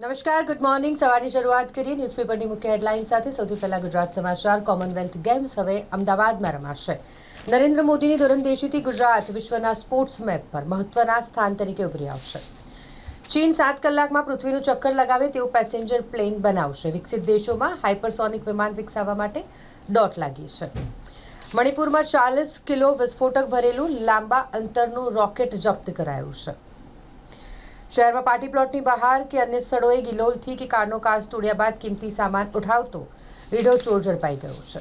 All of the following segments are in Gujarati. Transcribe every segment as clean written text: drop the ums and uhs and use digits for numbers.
નમસ્કાર, ગુડ મોર્નિંગ. સવારની શરૂઆત કરીએ ન્યૂઝપેપરની મુખ્ય હેડલાઇન સાથે. સૌથી પહેલા ગુજરાત સમાચાર. કોમનવેલ્થ ગેમ્સ હવે અમદાવાદમાં રમાશે. નરેન્દ્ર મોદીની દૂરંદેશીથી ગુજરાત વિશ્વના સ્પોર્ટ્સ મેપ પર મહત્વના સ્થાન તરીકે ઉભરી આવશે. ચીન 7 કલાકમાં પૃથ્વીનું ચક્કર લગાવે તેવું પેસેન્જર પ્લેન બનાવશે. વિકસિત દેશોમાં હાઇપરસોનિક વિમાન વિકસાવવા માટે દોટ લાગી છે. મણિપુરમાં 40 કિલો વિસ્ફોટક ભરેલું લાંબા અંતરનું રોકેટ જપ્ત કરાયું છે. શહેરમાં પાર્ટી પ્લોટની બહાર કે અન્ય સ્થળોએ ગિલોલથી કે કારનો કાચ તોડ્યા બાદ કિંમતી સામાન ઉઠાવતો રીઢો ચોર ઝડપાઈ ગયો છે.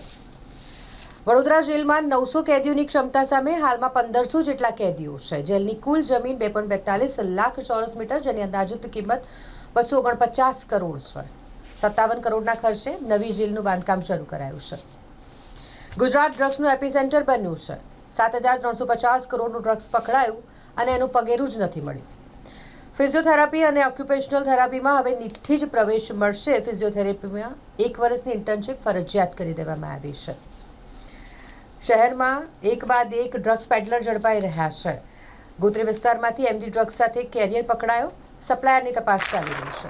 વડોદરા જેલમાં 900 કેદીઓની ક્ષમતા સામે હાલમાં 1500 જેટલા કેદીઓ છે. જેલની કુલ જમીન 2.42 લાખ ચોરસ મીટર, જેની અંદાજિત કિંમત 249 કરોડ છે. 57 કરોડના ખર્ચે નવી જેલનું બાંધકામ શરૂ કરાયું છે. ગુજરાત ડ્રગ્સનું એપિસેન્ટર બન્યું છે. 7350 કરોડનું ડ્રગ્સ પકડાયું અને એનું પગેરું જ નથી મળ્યું. ફિઝિયોથેરાપી અને ઓક્યુપેશનલ થેરાપીમાં હવે નીટથી જ પ્રવેશ મળશે. ફિઝિયોથેરાપીમાં 1 વર્ષની ઇન્ટર્નશીપ ફરજિયાત કરી દેવામાં આવી છે. શહેરમાં એક બાદ એક ડ્રગ્સ પેડલર ઝડપાઈ રહ્યા છે. ગોત્રી વિસ્તારમાંથી એમડી ડ્રગ્સ સાથે કેરિયર પકડાયો. સપ્લાયરની તપાસ ચાલી રહી છે.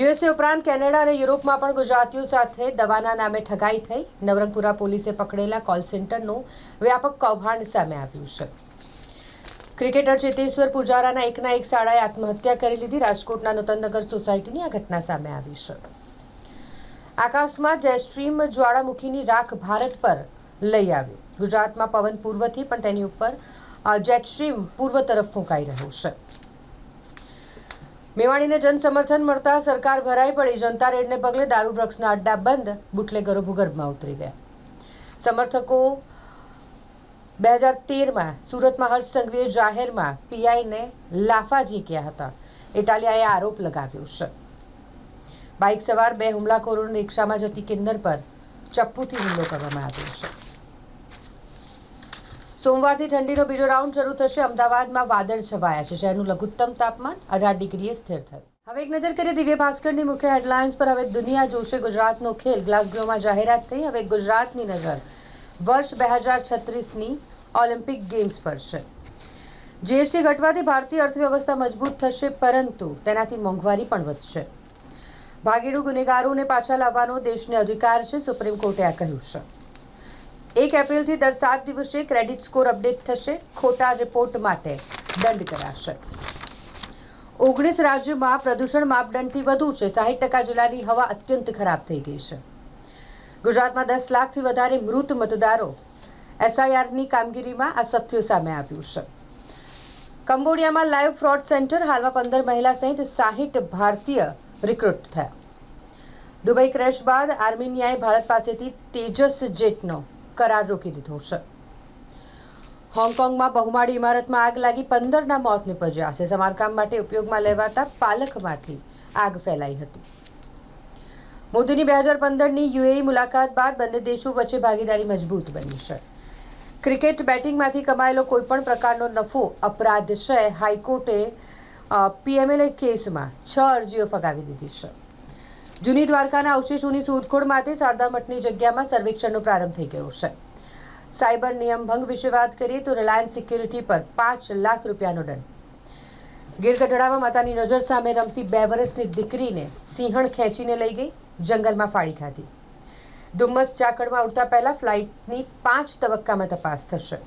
યુએસએ ઉપરાંત કેનેડા અને યુરોપમાં પણ ગુજરાતીઓ સાથે દવાના નામે ઠગાઈ થઈ. નવરંગપુરા પોલીસે પકડેલા કોલ સેન્ટરનું વ્યાપક કૌભાંડ સામે આવ્યું છે. ક્રિકેટર ચેતેશ્વર પૂજારાના એકના એક શાળાએ આત્મહત્યા કરી લીધી. રાજકોટના નૂતનનગર સોસાયટીની આ ઘટના સામે આવી છે. આકાશમાં જેસ્ટ્રીમ જ્વાળામુખીની રાખ ભારત પર લઈ આવ્યું. ગુજરાતમાં પવન પૂર્વથી પણ તેની ઉપર જેટસ્ટ્રીમ પૂર્વ તરફ ફૂંકાઈ રહ્યું છે. મેવાણીને જનસમર્થન મળતા સરકાર ભરાઈ પડી. જનતા રેડને પગલે દારૂ ડ્રગ્સના અડ્ડા બંધ, બુટલેગરો ભૂગર્ભમાં ઉતરી ગયા. સમર્થકો 2013માં સુરતમાં હર્ષ સંઘવીએ જાહેરમાં પીઆઈને લાફા ઝીંક્યા હતા. ઇટાલિયાએ આરોપ લગાવ્યો છે. બાઇક સવાર 2 હુમલાખોરોને રિક્ષામાં જતી કિન્નર પર ચપ્પુથી હુમલો કરવામાં આવ્યો છે. સોમવારથી ઠંડીનો બીજો રાઉન્ડ શરૂ થશે. અમદાવાદમાં વાદળ છવાયા છે. શહેરનું લઘુત્તમ તાપમાન 18 ડિગ્રીએ સ્થિર થયું. હવે એક નજર કરીએ દિવ્ય ભાસ્કરની મુખ્ય હેડલાઇન્સ પર. હવે દુનિયા જોશે ગુજરાતનો ખેલ. ગ્લાસગોમાં જાહેરાત થઈ. હવે ગુજરાતની નજર વર્ષ 2036ની ઓલિમ્પિક ગેમ્સ પર છે. જીએસટી ઘટવાથી ભારતીય અર્થવ્યવસ્થા મજબૂત થશે, પરંતુ તેનાથી મોંઘવારી પણ વધશે. ભાગેડુ ગુનેગારોને પાછા લાવવાનો દેશને અધિકાર છે, સુપ્રીમ કોર્ટે આ કહ્યું છે. 1 એપ્રિલથી દર 7 દિવસે ક્રેડિટ સ્કોર અપડેટ થશે. ખોટા રિપોર્ટ માટે દંડ કરાશે. 19 રાજ્યોમાં પ્રદૂષણ માપદંડથી વધુ છે. 60% જિલ્લાની હવા અત્યંત ખરાબ થઈ ગઈ છે. ગુજરાતમાં 10 લાખથી વધારે મૃત મતદારો. એસઆઈઆરની કામગીરીમાં આ સત્ય સામે આવ્યું છે. કંબોડિયામાં લાઈવ ફ્રોડ સેન્ટર. હાલમાં 15 મહિલા સહિત 60 ભારતીય રિક્રુટ થયા. દુબઈ ક્રેશ બાદ આર્મેનિયાએ ભારત પાસેથી તેજસ જેટનો કરાર રોકી દીધો છે. હોંગકોંગમાં બહુમાળી ઇમારતમાં આગ લાગી 15ના મોત નીપજ્યા છે. સમારકામ માટે ઉપયોગમાં લેવાતા પાલખમાંથી આગ ફેલાઈ હતી. મોદીની 2015ની યુએઈ મુલાકાત બાદ બંને દેશો વચ્ચે ભાગીદારી મજબૂત બની છે. ક્રિકેટ બેટિંગમાંથી કમાયેલો કોઈપણ પ્રકારનો નફો અપરાધ છે. હાઈકોર્ટે પીએમએલએ કેસમાં 6 અરજીઓ ફગાવી દીધી છે. જૂની દ્વારકાના અવશેષોની શોધખોળ માટે શારદા મઠની જગ્યામાં સર્વેક્ષણનો પ્રારંભ થઈ ગયો છે. સાયબર નિયમ ભંગ વિશે વાત કરીએ તો રિલાયન્સ સિક્યુરિટી પર 5 લાખ રૂપિયાનો દંડ. ગીર ગઢડામાં માતાની નજર સામે રમતી 2 વર્ષની દીકરીને સિંહણ ખેંચીને લઈ ગઈ. જંગલમાં ફાળી ખાધી. ડુમ્મસ ઝાકળમાં ઉડતા પહેલા ફ્લાઇટની 5 તબક્કામાં તપાસ થશે.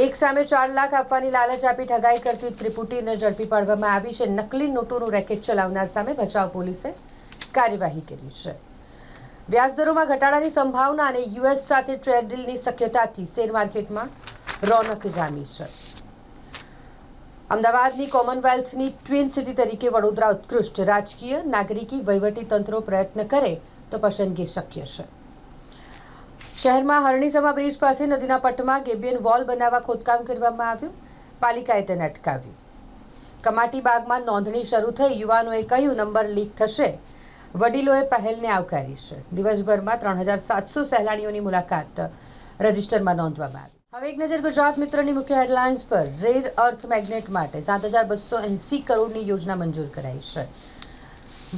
એક સામે 4 લાખ આપવાની લાલચ આપી ઠગાઈ કરતી ત્રિપુટીને ઝડપી પાડવામાં આવી છે. નકલી નોટોનું રેકેટ ચલાવનાર સામે ભચાઉ પોલીસે કાર્યવાહી કરી છે. વ્યાજદરોમાં ઘટાડાની સંભાવના અને યુએસ સાથે ટ્રેડ ડીલની શક્યતાથી શેર માર્કેટમાં રોનક જામી છે. અમદાવાદની કોમનવેલ્થની ટ્વિન સિટી તરીકે વડોદરા ઉત્કૃષ્ટ. રાજકીય, નાગરિકી, વહીવટી તંત્રો પ્રયત્ન કરે તો પસંદગી શક્ય છે. શહેરમાં હરણીસમા બ્રિજ પાસે નદીના પટમાં ગેબિયન વોલ બનાવવા ખોદકામ કરવામાં આવ્યું. પાલિકાએ તેને અટકાવ્યું. કમાટી બાગમાં નોંધણી શરૂ થઈ. યુવાનોએ કહ્યું નંબર લીક થશે. વડીલોએ પહેલને આવકારી છે. દિવસભરમાં 3700 સહેલાણીઓની મુલાકાત રજિસ્ટરમાં નોંધવામાં આવી. હવે એક નજર ગુજરાત મિત્રની મુખ્ય હેડલાઇન્સ પર. રેર અર્થ મેગ્નેટ માટે 7280 કરોડની યોજના મંજૂર કરાઈ છે.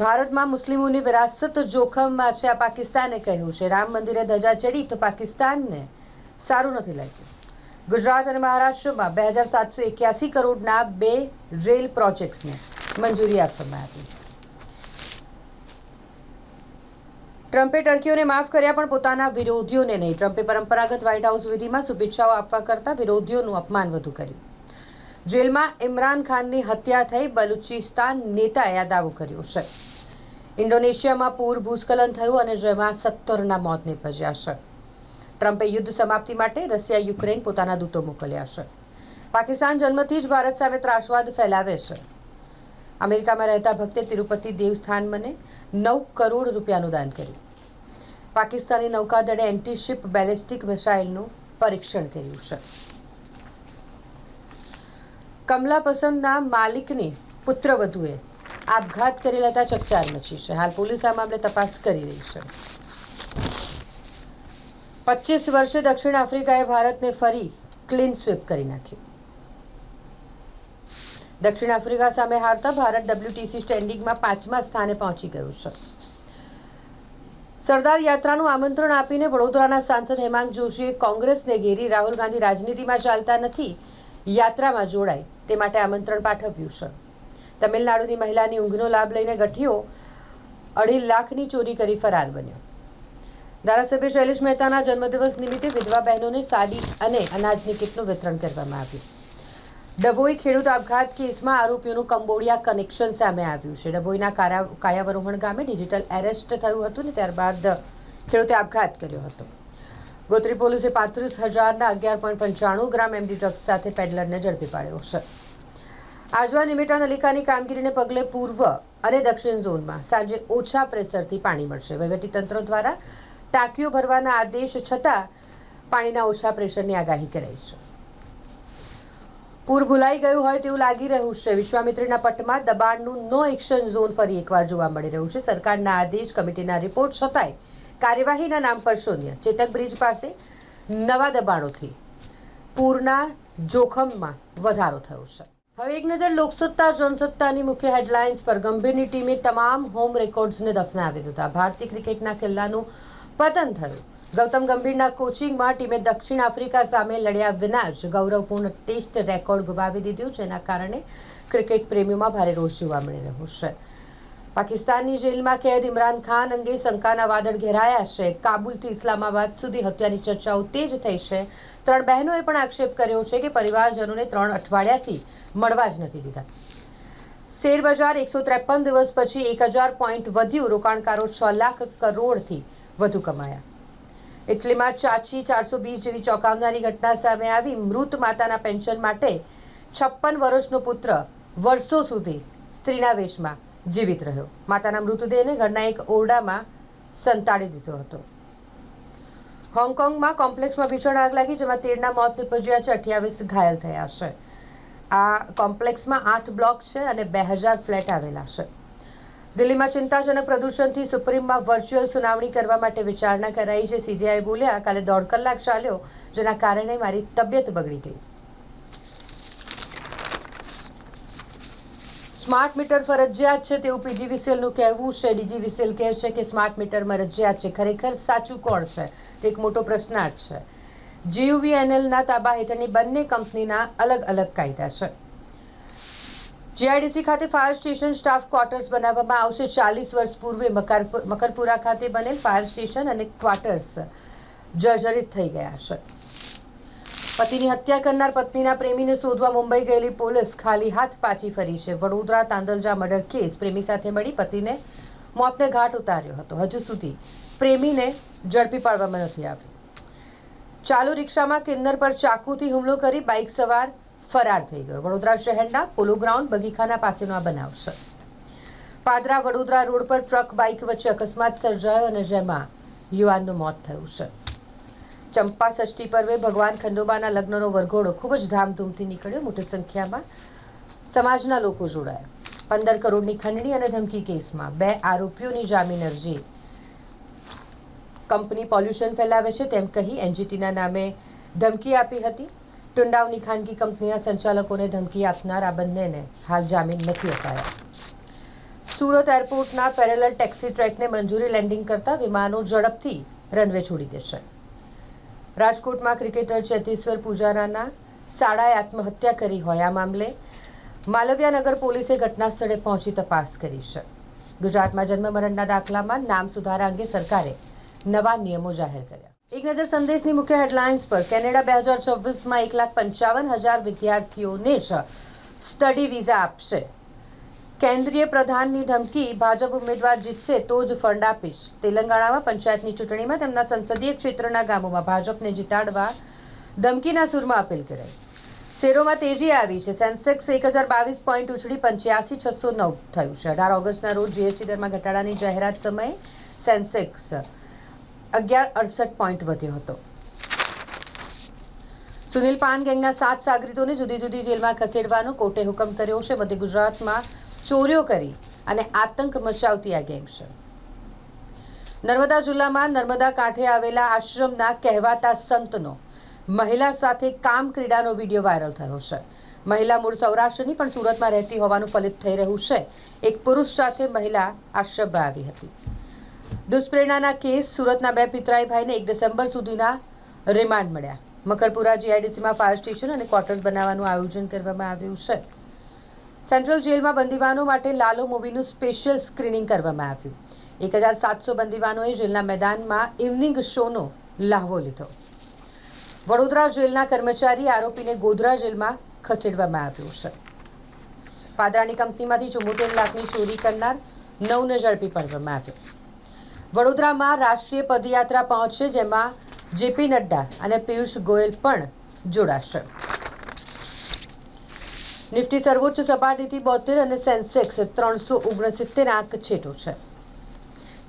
ભારતમાં મુસ્લિમોની વિરાસત જોખમમાં છે, આ પાકિસ્તાને કહ્યું છે. રામ મંદિરે ધજા ચડી તો પાકિસ્તાનને સારું નથી લાગ્યું. ગુજરાત અને મહારાષ્ટ્રમાં 2781 કરોડના 2 રેલ પ્રોજેક્ટ્સને મંજૂરી આપવામાં આવી. ટ્રમ્પે ટર્કીઓને માફ કર્યા પણ પોતાના વિરોધીઓને નહીં. ટ્રમ્પે પરંપરાગત વ્હાઇટ હાઉસ વિધિમાં શુભેચ્છાઓ આપવા કરતાં વિરોધીઓનું અપમાન વધુ કર્યું. જેલમાં ઇમરાન ખાનની હત્યા થઈ, બલુચિસ્તાન નેતાએ આ દાવો કર્યો છે. ઇન્ડોનેશિયામાં પૂર ભૂસ્ખલન થયું અને જેમાં 17ના મોત નીપજ્યા છે. ટ્રમ્પે યુદ્ધ સમાપ્તિ માટે રશિયા યુક્રેન પોતાના દૂતો મોકલ્યા છે. પાકિસ્તાન જન્મથી જ ભારત સામે ત્રાસવાદ ફેલાવે છે. અમેરિકામાં રહેતા ભક્તે તિરુપતિ દેવસ્થાનમને 9 કરોડ રૂપિયાનું દાન કર્યું. પાકિસ્તાની નૌકાદળે એન્ટી શિપ બેલિસ્ટિક મિસાઇલનું પરીક્ષણ કર્યું છે. કમલા પસંદના માલિકની પુત્રવધુએ આપઘાત કરી લેતા ચકચાર મચી છે. હાલ પોલીસ આ મામલે તપાસ કરી રહી છે. 25 વર્ષે દક્ષિણ આફ્રિકાએ ભારતને ફરી ક્લીન સ્વીપ કરી નાખ્યું. દક્ષિણ આફ્રિકા સામે હારતા ભારત WTC સ્ટેન્ડિંગમાં 5મા સ્થાને પહોંચી ગયું છે. સરદાર યાત્રાનું આમંત્રણ આપીને વડોદરાના સાંસદ હેમાંગ જોશીએ કોંગ્રેસને ઘેરી રાહુલ ગાંધી રાજનીતિમાં ચાલતા નથી, યાત્રામાં જોડાય તે માટે આમંત્રણ પાઠવ્યું છે. તમિલનાડુની મહિલાની ઊંઘનો લાભ લઈને ગઠિયો 2.5 લાખની ચોરી કરી ફરાર બન્યો. ધારાસભ્ય શૈલેષ મહેતાના જન્મદિવસ નિમિત્તે વિધવા બહેનોને સાડી અને અનાજની કીટનું વિતરણ કરવામાં આવ્યું. ડભોઈ ખેડૂત આપઘાત કેસમાં આરોપીઓનું કંબોડિયા કનેક્શન સામે આવ્યું છે. ડભોઈના કાયાવરોહણ ગામે ડિજિટલ એરેસ્ટ થયું હતું અને ત્યારબાદ ખેડૂતે આપઘાત કર્યો હતો. ગોત્રી પોલીસે 35,000ના 11.95 ગ્રામ એમડી ડ્રગ્સ સાથે પેડલરને ઝડપી પાડ્યો છે. આજવા નિમેટા નલિકાની કામગીરીને પગલે પૂર્વ અને દક્ષિણ ઝોનમાં સાંજે ઓછા પ્રેશરથી પાણી મળશે. વહીવટીતંત્ર દ્વારા ટાંકીઓ ભરવાના આદેશ છતાં પાણીના ઓછા પ્રેશરની આગાહી કરાઈ છે. પૂર ભૂલાઈ ગયું હોય તેવું લાગી રહ્યું છે. વિશ્વામિત્રીના પટમાં દબાણનું નો એક્શન ઝોન ફરી એકવાર જોવા મળી રહ્યું છે. સરકારના આદેશ, કમિટીના રિપોર્ટ છતાંય કાર્યવાહીના નામ પર શૂન્ય. ચેતક બ્રિજ પાસે નવા દબાણોથી પૂરના જોખમમાં વધારો થયો છે. હવે એક નજર લોકસત્તા જનસત્તાની મુખ્ય હેડલાઇન્સ પર. ગંભીરની ટીમે તમામ હોમ રેકોર્ડ્સને દફનાવી દીધા. ભારતીય ક્રિકેટના કિલ્લાનું પતન થયું. ગૌતમ ગંભીરના કોચિંગમાં ટીમે દક્ષિણ આફ્રિકા સામે લડ્યા વિના જ ગૌરવપૂર્ણ ટેસ્ટ રેકોર્ડ ગુમાવી દીધું, જેના કારણે ક્રિકેટ પ્રેમીઓમાં ભારે રોષ જોવા મળી રહ્યો છે. પાકિસ્તાનની જેલમાં કેદ ઇમરાન ખાન અંગે શંકાના વાદળ ઘેરાયા છે. કાબુલથી ઇસ્લામાબાદ સુધી હત્યાની ચર્ચાઓ તેજ થઈ છે. 3 બહેનોએ પણ આક્ષેપ કર્યો છે કે પરિવારજનોને 3 અઠવાડિયાથી મળવા જ નથી દીધા. શેરબજાર 153 દિવસ પછી 1000 પોઈન્ટ વધ્યું. રોકાણકારો 6 લાખ કરોડથી વધુ કમાયા. ઇટલીમાં ચાચી 420 જેવી ચોંકાવનારી ઘટના સામે આવી. મૃત માતાના પેન્શન માટે 56 વર્ષનો પુત્ર વર્ષો સુધી સ્ત્રીના વેશમાં જીવિત રહ્યો. માતાના મૃતદેહને ઘરના એક ઓરડામાં સંતાડી દીધો હતો. હોંગકોંગમાં કોમ્પ્લેક્સમાં ભીષણ આગ લાગી, જેમાં 13ના મોત નીપજ્યા છે, 28 ઘાયલ થયા છે. આ કોમ્પ્લેક્સમાં 8 બ્લોક છે અને 2000 ફ્લેટ આવેલા છે. દિલ્હીમાં ચિંતાજનક પ્રદૂષણથી સુપ્રીમમાં વર્ચ્યુઅલ સુનાવણી કરવા માટે વિચારણા કરાઈ છે. CJI બોલ્યા, કાલે 1.5 કલાક ચાલ્યો, જેના કારણે મારી તબિયત બગડી ગઈ. સ્માર્ટ મીટર ફરજિયાત છે તેવું PGVCLનું કહેવું છે. DGVCL કહે છે કે સ્માર્ટ મીટર મરજિયાત છે. ખરેખર સાચું કોણ છે તે એક મોટો પ્રશ્નાર્થ છે. GUVNLના તાબા હેઠળની બંને કંપનીના અલગ અલગ કાયદા છે. GIDC ખાતે ફાયર સ્ટેશન સ્ટાફ ક્વાર્ટર્સ બનાવવામાં આવશે. 40 વર્ષ પૂર્વે મકરપુરા ખાતે બનેલ ફાયર સ્ટેશન અને ક્વાર્ટર્સ જર્જરિત થઈ ગયા છે. પતિની હત્યા કરનાર પત્નીના પ્રેમીને શોધવા મુંબઈ ગયેલી પોલીસ ખાલી હાથ પાછી ફરી છે. Vadodara Tandalja murder case. પ્રેમી સાથે મળી પતિને મોતને ઘાટ ઉતાર્યો હતો. હજુ સુધી પ્રેમીને ઝડપી પાડવામાં નથી આવ્યો. ચાલુ રિક્ષામાં કિન્નર પર ચાકુથી હુમલો કરી બાઇક સવાર ફરાર થઈ ગયો. વડોદરા શહેરના પોલો ગ્રાઉન્ડ બગીખાના પાસેનો આ બનાવ છે. પાદરા વડોદરા રોડ પર ટ્રક બાઇક વચ્ચે અકસ્માત સર્જાયો અને જેમાં યુવાનનું મોત થયું છે. ચંપા ષષ્ઠી પર્વે ભગવાન ખંડોબાના લગ્નનો વરઘોડો ખૂબ જ ધામધૂમથી નીકળ્યો. મોટી સંખ્યામાં સમાજના લોકો જોડાયા. 15 કરોડની ખંડણી અને ધમકી કેસમાં 2 આરોપીઓની જામીન અરજી. કંપની પોલ્યુશન ફેલાવે છે તેમ કહી NGTના નામે ધમકી આપી હતી. ટુંડાવની ખાનગી કંપનીના સંચાલકોને ધમકી આપનાર આ બંનેને હાલ જામીન નથી અપાયા. સુરત એરપોર્ટના પેરેલલ ટેક્સી ટ્રેકને મંજૂરી. લેન્ડિંગ કરતા વિમાનો ઝડપથી રનવે છોડી દેશે. રાજકોટમાં ક્રિકેટર ચેતેશ્વર પૂજારાના શાળાએ આત્મહત્યા કરી હોય આ મામલે માલવ્યાનગર પોલીસે ઘટના સ્થળે પહોંચી તપાસ કરી છે. ગુજરાતમાં જન્મ મરણના દાખલામાં નામ સુધારા અંગે સરકારે નવા નિયમો જાહેર કર્યા. એક નજર સંદેશની મુખ્ય હેડલાઇન્સ પર. કેનેડા 2026માં 1,55,000 વિદ્યાર્થીઓને જ સ્ટડી વિઝા આપશે. કેન્દ્રીય પ્રધાનની ધમકી. ભાજપ ઉમેદવાર જીતશે તો જ ફંડ આપીશ. તેલંગાણામાં પંચાયતની ચૂંટણીમાં તેમના સંસદીય ક્ષેત્રના ગામોમાં ભાજપને જીતાડવા ધમકીના સૂરમાં અપીલ કરાઈ. શેરોમાં તેજી આવી છે. સેન્સેક્સ 1022 પોઈન્ટ ઉછળી 85,609 થયું છે. 18 ઓગસ્ટના રોજ જીએસટી દરમાં ઘટાડાની જાહેરાત સમયે સેન્સેક્સ 1168 પોઈન્ટ વધ્યો હતો. સુનિલ પાન ગેંગના 7 સાગરીતોને જુદી જુદી જેલમાં ખસેડવાનો કોર્ટે હુકમ કર્યો છે. મધ્ય ગુજરાતમાં ચોરીઓ કરી અને આતંક મચાવતી આ ગેંગ છે. નર્મદા જિલ્લામાં નર્મદા કાંઠે આવેલા આશ્રમના કહેવાતા સંતનો મહિલા સાથે કામ ક્રીડાનો વિડીયો વાયરલ થયો છે. મહિલા મૂળ સૌરાષ્ટ્રની પણ સુરતમાં રહેતી હોવાનું ફલિત થઈ રહ્યું છે. એક પુરુષ સાથે મહિલા આશ્રમમાં આવી હતી. દુષ્પ્રેરણાના કેસ. સુરતના 2 પિતરાઈ ભાઈને 1 ડિસેમ્બર સુધીના રિમાન્ડ મળ્યા. મકરપુરા જીઆઈડીસીમાં ફાયર સ્ટેશન અને ક્વાર્ટર્સ બનાવવાનું આયોજન કરવામાં આવ્યું છે. સેન્ટ્રલ જેલમાં બંદીવાનો માટે લાલો મૂવીનું સ્પેશિયલ સ્ક્રીનિંગ કરવામાં આવ્યું. 1,700 બંદીવાનોએ જેલના મેદાનમાં ઇવનિંગ શોનો લાહવો લીધો. વડોદરા જેલના કર્મચારી આરોપીને ગોધરા જેલમાં ખસેડવામાં આવ્યો છે. પાદરાની કંપનીમાંથી 74 લાખની ચોરી કરનાર 9ને ઝડપી પાડવામાં આવ્યો. વડોદરામાં રાષ્ટ્રીય પદયાત્રા પહોંચશે, જેમાં જેપી નડ્ડા અને પિયુષ ગોયલ પણ જોડાશે. નિફ્ટી સર્વોચ્ચ સપાટીથી 72 અને સેન્સેક્સ 369 આંક છેટો છે.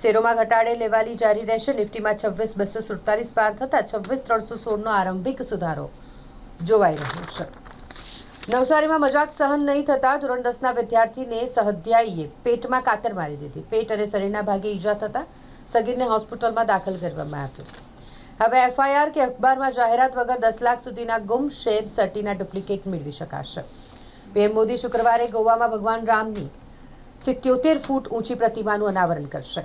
શેરોમાં ઘટાડે લેવાલી જારી રહેશે. નિફ્ટીમાં 26,247 પાર થતાં 26,316નો આરંભિક સુધારો જોવાઈ રહ્યો છે. નવસારીમાં મજાક સહન નહીં થતાં ધોરણ 10ના વિદ્યાર્થીને સહધ્યાયીએ પેટમાં કાતર મારી દીધી. પેટ અને શરીરના ભાગે ઈજા થતાં સગીરને હોસ્પિટલમાં દાખલ કરવામાં આવ્યો. હવે એફઆઈઆર કે અખબારમાં જાહેરાત વગર 10 લાખ સુધીના ગુમ શેર સર્ટીના ડુપ્લિકેટ મેળવી શકાશે. પીએમ મોદી શુક્રવારે ગોવામાં ભગવાન રામની 77 ફૂટ ઊંચી પ્રતિમાનું અનાવરણ કરશે.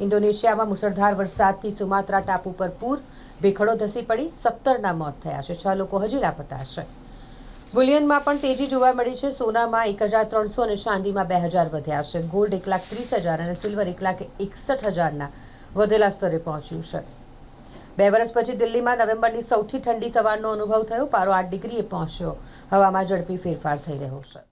ઇન્ડોનેશિયામાં મુશળધાર વરસાદથી સુમાત્રા ટાપુ પર પૂર. ભેખડો ધસી પડી 17ના મોત થયા છે. 6 લોકો હજી લાપતા છે. બુલિયનમાં પણ તેજી જોવા મળી છે. સોનામાં 1,300 અને ચાંદીમાં 2,000 વધ્યા છે. ગોલ્ડ 1,30,000 અને સિલ્વર 1,61,000ના વધેલા સ્તરે પહોંચ્યું છે. 2 વર્ષ પછી દિલ્હીમાં નવેમ્બરની સૌથી ઠંડી સવારનો અનુભવ થયો. પારો 8 ડિગ્રીએ પહોંચ્યો. હવામાં ઝડપી ફેરફાર થઈ રહ્યો છે.